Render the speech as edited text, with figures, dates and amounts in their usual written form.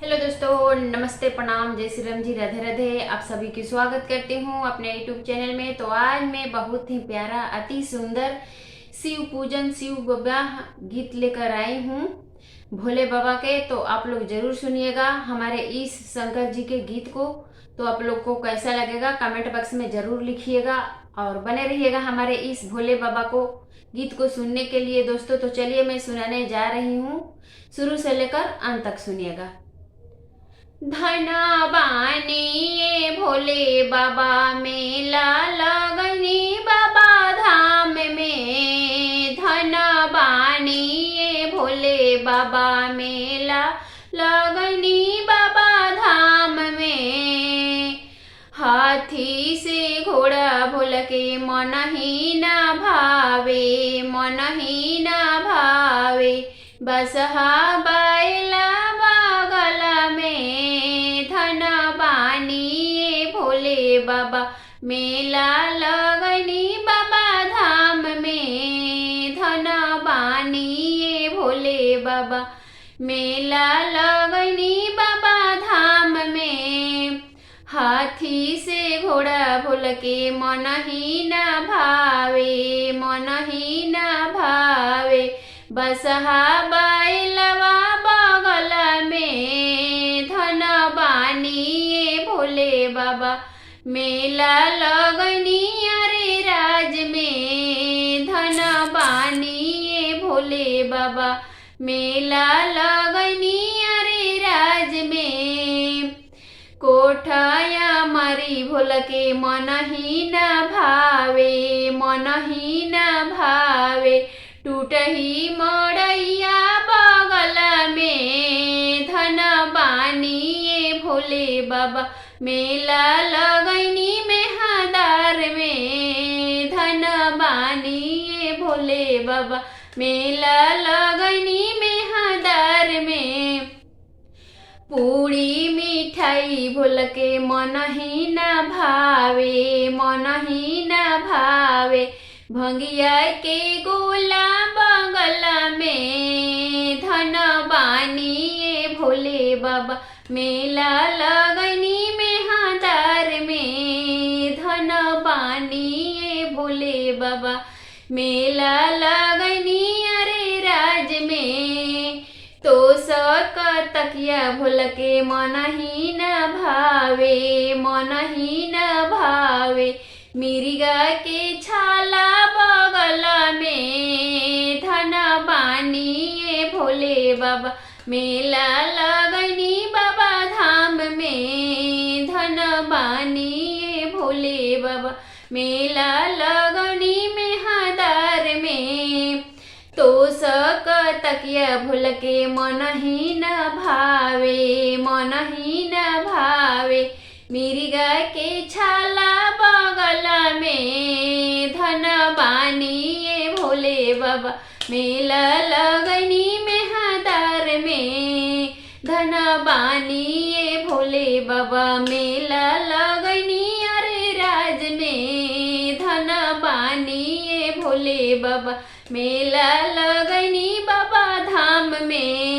Hello दोस्तों, नमस्ते, प्रणाम, जय श्री राम जी, राधे राधे। आप सभी की स्वागत करती हूँ अपने यूट्यूब चैनल में। तो आज मैं बहुत ही प्यारा, अति सुंदर शिव पूजन, शिव विवाह गीत लेकर आई हूँ भोले बाबा के। तो आप लोग जरूर सुनिएगा हमारे इस शंकर जी के गीत को। तो आप लोग को कैसा लगेगा कमेंट बॉक्स में जरूर लिखिएगा और बने रहिएगा हमारे इस भोले बाबा को गीत को सुनने के लिए दोस्तों। तो चलिए मैं सुनाने जा रही हूँ, शुरू से लेकर अंत तक सुनिएगा। धना बानी ये भोले बाबा मेला लगनी बाबा धाम में। धना बानी ये भोले बाबा मेला लगनी बाबा धाम में। हाथी से घोड़ा भोल के मन ही ना भावे, मन ही ना भावे। बसहा बैला बगल में। धन बानी ये भोले बाबा मेला लगनी बाबा धाम में। धन बानी ये भोले बाबा मेला लगनी बाबा धाम में। हाथी से घोड़ा भोल के मन ही ना भावे, मन ही ना भावे। बसहा बैलवा बगल में। धन बानी ये भोले बाबा मेला लगनी अरे राज में। धन बानी ये भोले बाबा मेला लगनी अरे राज में। कोठाया मरी भोल के मन ही न भावे, मन ही न भावे। टूट ही मड़ैया बगल में। धन बानी ये भोले बाबा मेला लगनी में हदार में। धन बानी ये भोले बाबा मेला लगनी में हदार में। पूड़ी मिठाई भोल के मन ही न भावे, मन ही न भावे। भंगिया के गोला बगल में। धन बानी ये भोले बाबा मेला लगनी में हदार में। धन बानी ये भोले बाबा मेला लगनी अरे राज में। तो सक तकिया भोल के मन ही न भावे, मन ही न भावे। मिर्गा के छाला बगल में। धन बानी ये भोले बाबा मेला लगनी बाबा धाम में। धन बानी ये भोले बाबा मेला लगनी में हदार में। तो सक तकिया भोल के मन ही न भावे, मन ही न भावे। मिर्गा के छाला बगल में। धन बानी ये भोले बाबा मेला लगनी में हदार में। धन बानी ये भोले बाबा मेला लगनी अरे राज में। धन बानी ये भोले बाबा मेला लगनी बाबा धाम में।